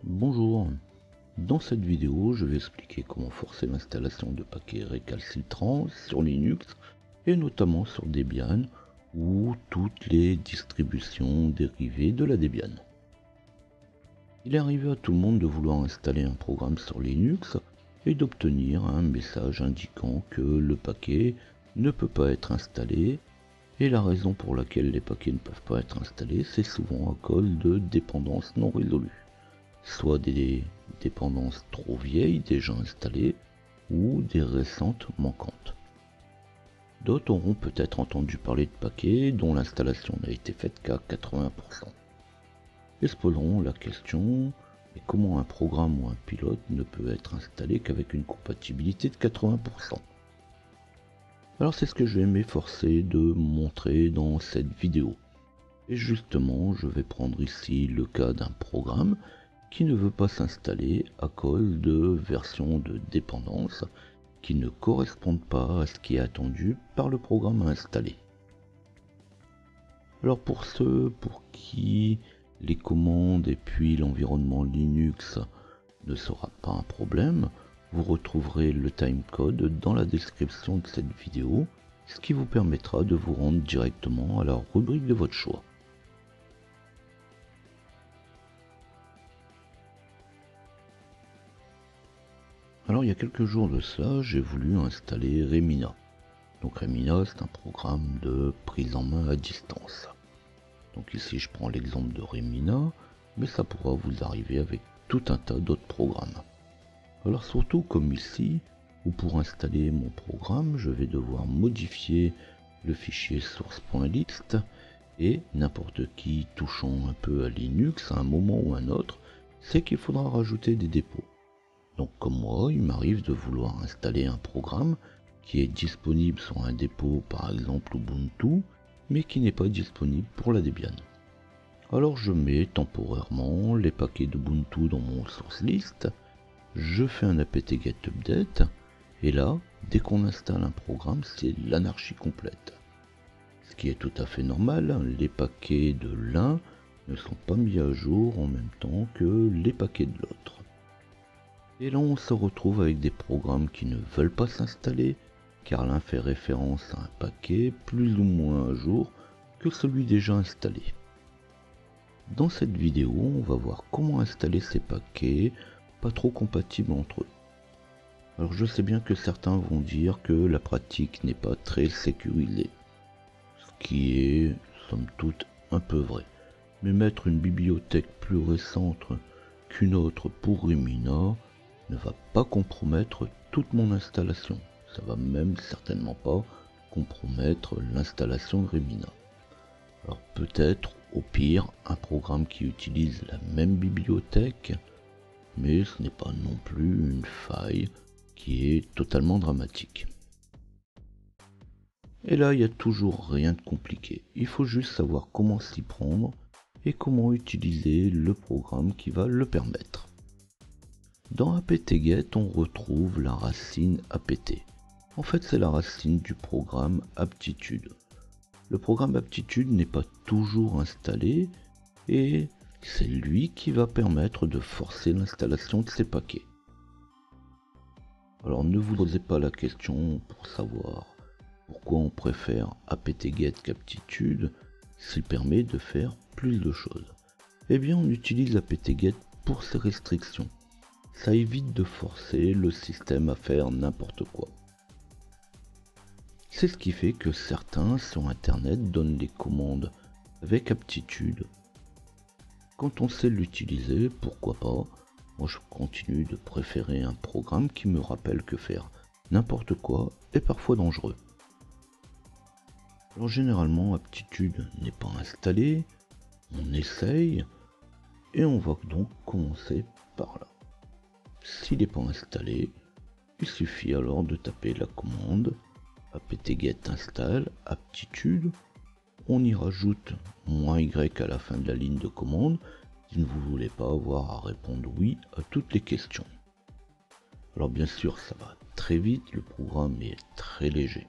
Bonjour, dans cette vidéo je vais expliquer comment forcer l'installation de paquets récalcitrants sur Linux et notamment sur Debian ou toutes les distributions dérivées de la Debian. Il est arrivé à tout le monde de vouloir installer un programme sur Linux et d'obtenir un message indiquant que le paquet ne peut pas être installé, et la raison pour laquelle les paquets ne peuvent pas être installés, c'est souvent à cause de dépendances non résolues, soit des dépendances trop vieilles déjà installées ou des récentes manquantes. D'autres auront peut-être entendu parler de paquets dont l'installation n'a été faite qu'à 80%. Et se poseront la question, mais comment un programme ou un pilote ne peut être installé qu'avec une compatibilité de 80%? Alors c'est ce que je vais m'efforcer de montrer dans cette vidéo. Et justement, je vais prendre ici le cas d'un programme qui ne veut pas s'installer à cause de versions de dépendance qui ne correspondent pas à ce qui est attendu par le programme à installer. Alors pour ceux pour qui les commandes et puis l'environnement Linux ne sera pas un problème, vous retrouverez le timecode dans la description de cette vidéo, ce qui vous permettra de vous rendre directement à la rubrique de votre choix. Alors il y a quelques jours de cela, j'ai voulu installer Remina. Donc Remina, c'est un programme de prise en main à distance. Donc ici je prends l'exemple de Remina, mais ça pourra vous arriver avec tout un tas d'autres programmes. Alors surtout comme ici, où pour installer mon programme, je vais devoir modifier le fichier source.list, et n'importe qui touchant un peu à Linux à un moment ou un autre, sait qu'il faudra rajouter des dépôts. Donc comme moi, il m'arrive de vouloir installer un programme qui est disponible sur un dépôt par exemple Ubuntu, mais qui n'est pas disponible pour la Debian. Alors je mets temporairement les paquets d'Ubuntu dans mon source list, je fais un apt-get update, et là, dès qu'on installe un programme, c'est l'anarchie complète. Ce qui est tout à fait normal, les paquets de l'un ne sont pas mis à jour en même temps que les paquets de l'autre. Et là on se retrouve avec des programmes qui ne veulent pas s'installer, car l'un fait référence à un paquet plus ou moins à jour que celui déjà installé. Dans cette vidéo, on va voir comment installer ces paquets pas trop compatibles entre eux. Alors je sais bien que certains vont dire que la pratique n'est pas très sécurisée, ce qui est somme toute un peu vrai. Mais mettre une bibliothèque plus récente qu'une autre pour Remina ne va pas compromettre toute mon installation. Ça va même certainement pas compromettre l'installation de Remina. Alors peut-être au pire un programme qui utilise la même bibliothèque, mais ce n'est pas non plus une faille qui est totalement dramatique. Et là il n'y a toujours rien de compliqué, il faut juste savoir comment s'y prendre et comment utiliser le programme qui va le permettre. Dans apt-get, on retrouve la racine apt. En fait, c'est la racine du programme aptitude. Le programme aptitude n'est pas toujours installé et c'est lui qui va permettre de forcer l'installation de ces paquets. Alors ne vous posez pas la question pour savoir pourquoi on préfère apt-get qu'aptitude s'il permet de faire plus de choses. Eh bien, on utilise apt-get pour ces restrictions. Ça évite de forcer le système à faire n'importe quoi. C'est ce qui fait que certains sur internet donnent les commandes avec aptitude. Quand on sait l'utiliser, pourquoi pas. Moi je continue de préférer un programme qui me rappelle que faire n'importe quoi est parfois dangereux. Alors généralement aptitude n'est pas installée, on essaye et on va donc commencer par là. S'il n'est pas installé, il suffit alors de taper la commande apt-get install aptitude. On y rajoute -y à la fin de la ligne de commande si vous ne voulez pas avoir à répondre oui à toutes les questions. Alors bien sûr ça va très vite, le programme est très léger.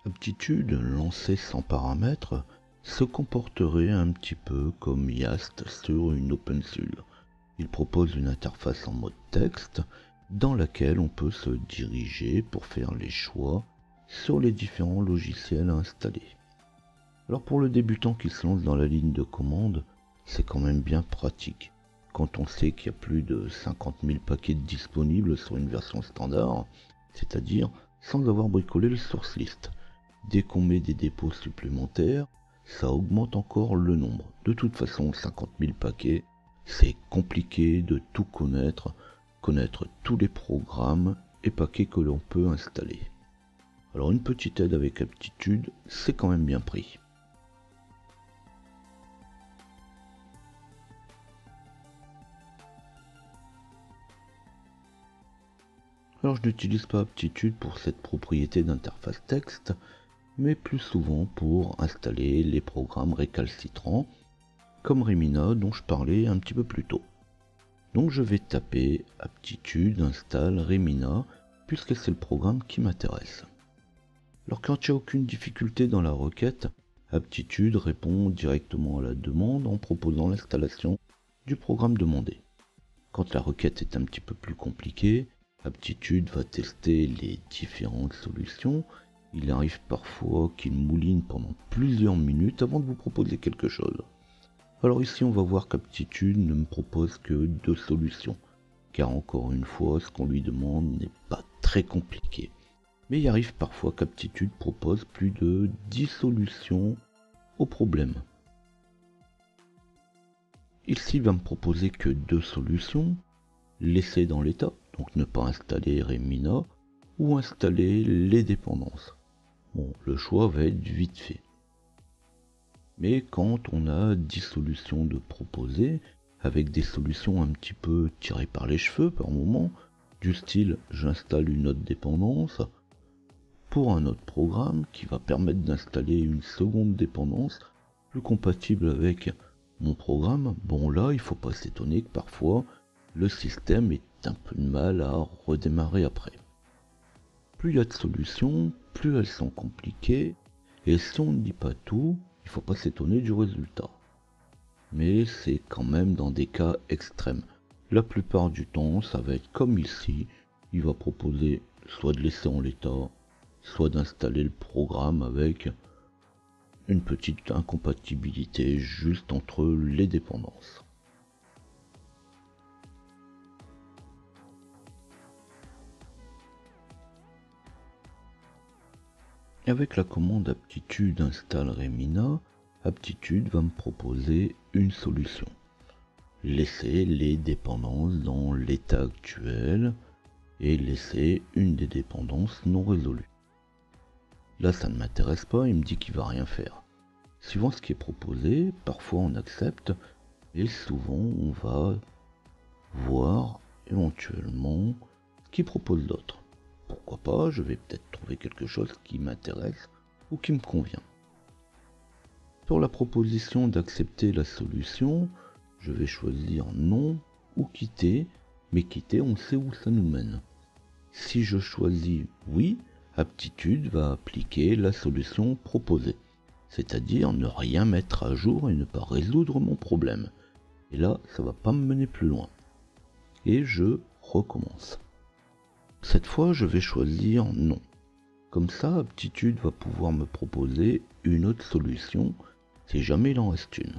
Aptitude lancée sans paramètres se comporterait un petit peu comme Yast sur une OpenSUL. Il propose une interface en mode texte dans laquelle on peut se diriger pour faire les choix sur les différents logiciels à installer. Alors pour le débutant qui se lance dans la ligne de commande, c'est quand même bien pratique. Quand on sait qu'il y a plus de 50 000 paquets disponibles sur une version standard, c'est-à-dire sans avoir bricolé le source list. Dès qu'on met des dépôts supplémentaires, ça augmente encore le nombre. De toute façon, 50 000 paquets, c'est compliqué de tout connaître tous les programmes et paquets que l'on peut installer. Alors une petite aide avec Aptitude, c'est quand même bien pris. Alors je n'utilise pas Aptitude pour cette propriété d'interface texte, mais plus souvent pour installer les programmes récalcitrants, comme Remina dont je parlais un petit peu plus tôt. Donc je vais taper Aptitude install Remina, puisque c'est le programme qui m'intéresse. Alors quand il n'y a aucune difficulté dans la requête, Aptitude répond directement à la demande en proposant l'installation du programme demandé. Quand la requête est un petit peu plus compliquée, Aptitude va tester les différentes solutions. Il arrive parfois qu'il mouline pendant plusieurs minutes avant de vous proposer quelque chose. Alors ici on va voir qu'Aptitude ne me propose que 2 solutions, car encore une fois ce qu'on lui demande n'est pas très compliqué. Mais il arrive parfois qu'Aptitude propose plus de 10 solutions au problème. Ici il va me proposer que 2 solutions, laisser dans l'état, donc ne pas installer Remina, ou installer les dépendances. Bon, le choix va être vite fait. Mais quand on a 10 solutions de proposer, avec des solutions un petit peu tirées par les cheveux par moment, du style j'installe une autre dépendance, pour un autre programme qui va permettre d'installer une seconde dépendance plus compatible avec mon programme, bon là il faut pas s'étonner que parfois le système ait un peu de mal à redémarrer après. Plus il y a de solutions, plus elles sont compliquées, et si on ne dit pas tout, il faut pas s'étonner du résultat. Mais c'est quand même dans des cas extrêmes. La plupart du temps, ça va être comme ici, il va proposer soit de laisser en l'état, soit d'installer le programme avec une petite incompatibilité juste entre les dépendances. Avec la commande Aptitude install Remina, Aptitude va me proposer une solution. Laisser les dépendances dans l'état actuel et laisser une des dépendances non résolues. Là ça ne m'intéresse pas, il me dit qu'il va rien faire. Suivant ce qui est proposé, parfois on accepte et souvent on va voir éventuellement ce qu'il propose d'autre. Pourquoi pas, je vais peut-être trouver quelque chose qui m'intéresse ou qui me convient. Sur la proposition d'accepter la solution, je vais choisir non ou quitter, mais quitter on sait où ça nous mène. Si je choisis oui, Aptitude va appliquer la solution proposée, c'est-à-dire ne rien mettre à jour et ne pas résoudre mon problème. Et là, ça va pas me mener plus loin. Et je recommence. Cette fois, je vais choisir non. Comme ça, Aptitude va pouvoir me proposer une autre solution si jamais il en reste une.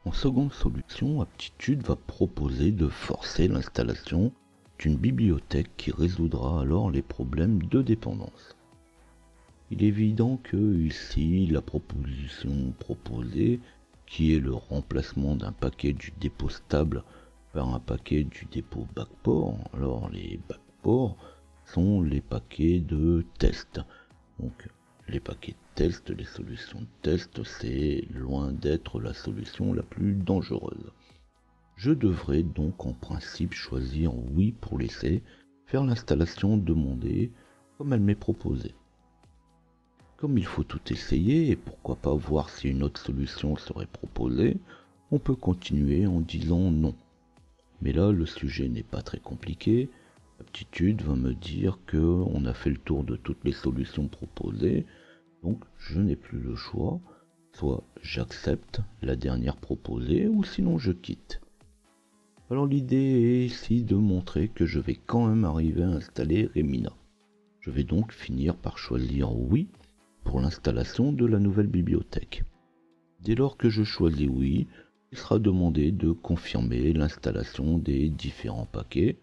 En seconde solution, Aptitude va proposer de forcer l'installation d'une bibliothèque qui résoudra alors les problèmes de dépendance. Il est évident que ici, la proposition proposée, qui est le remplacement d'un paquet du dépôt stable par un paquet du dépôt backport, alors les backports sont les paquets de test. Donc les paquets de test, les solutions de test, c'est loin d'être la solution la plus dangereuse. Je devrais donc en principe choisir oui pour laisser faire l'installation demandée comme elle m'est proposée. Comme il faut tout essayer et pourquoi pas voir si une autre solution serait proposée, on peut continuer en disant non. Mais là, le sujet n'est pas très compliqué. Aptitude va me dire qu'on a fait le tour de toutes les solutions proposées, donc je n'ai plus le choix. Soit j'accepte la dernière proposée, ou sinon je quitte. Alors l'idée est ici de montrer que je vais quand même arriver à installer Remina. Je vais donc finir par choisir oui pour l'installation de la nouvelle bibliothèque. Dès lors que je choisis oui, il sera demandé de confirmer l'installation des différents paquets,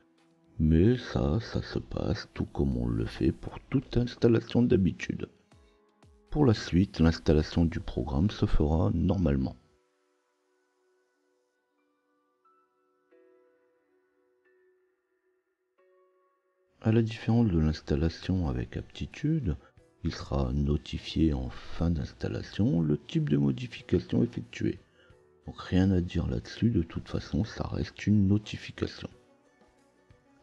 mais ça se passe tout comme on le fait pour toute installation d'habitude. Pour la suite, l'installation du programme se fera normalement. À la différence de l'installation avec aptitude, il sera notifié en fin d'installation le type de modification effectuée. Donc rien à dire là-dessus, de toute façon ça reste une notification.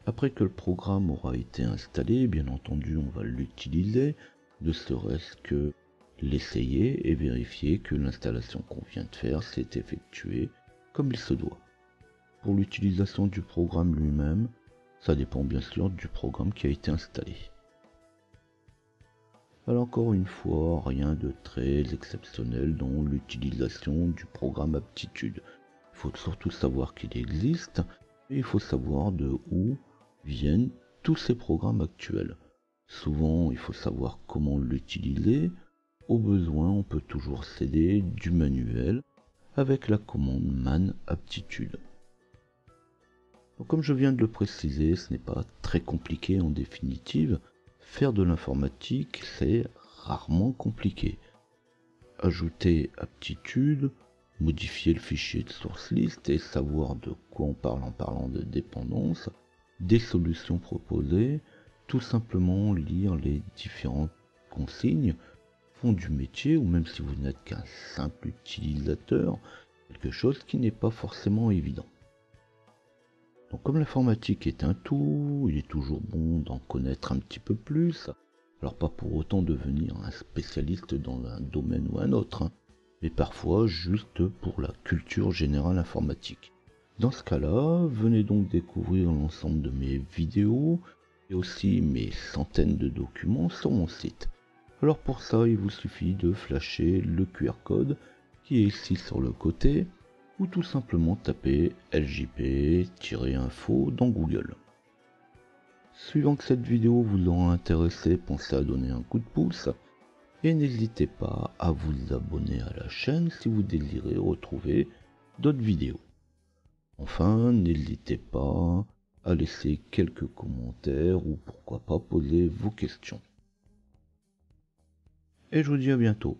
Après que le programme aura été installé, bien entendu on va l'utiliser, ne serait-ce que l'essayer et vérifier que l'installation qu'on vient de faire s'est effectuée comme il se doit. Pour l'utilisation du programme lui-même, ça dépend bien sûr du programme qui a été installé. Alors encore une fois, rien de très exceptionnel dans l'utilisation du programme Aptitude. Il faut surtout savoir qu'il existe et il faut savoir de où viennent tous ces programmes actuels. Souvent, il faut savoir comment l'utiliser. Au besoin, on peut toujours s'aider du manuel avec la commande man aptitude. Donc, comme je viens de le préciser, ce n'est pas très compliqué en définitive. Faire de l'informatique, c'est rarement compliqué. Ajouter aptitude, modifier le fichier de source list et savoir de quoi on parle en parlant de dépendance, des solutions proposées, tout simplement lire les différentes consignes, font du métier, ou même si vous n'êtes qu'un simple utilisateur, quelque chose qui n'est pas forcément évident. Donc comme l'informatique est un tout, il est toujours bon d'en connaître un petit peu plus. Alors pas pour autant devenir un spécialiste dans un domaine ou un autre, mais parfois juste pour la culture générale informatique. Dans ce cas-là, venez donc découvrir l'ensemble de mes vidéos et aussi mes centaines de documents sur mon site. Alors pour ça, il vous suffit de flasher le QR code qui est ici sur le côté, ou tout simplement taper ljp-info dans Google. Suivant que cette vidéo vous aura intéressé, pensez à donner un coup de pouce et n'hésitez pas à vous abonner à la chaîne si vous désirez retrouver d'autres vidéos. Enfin, n'hésitez pas à laisser quelques commentaires ou pourquoi pas poser vos questions. Et je vous dis à bientôt.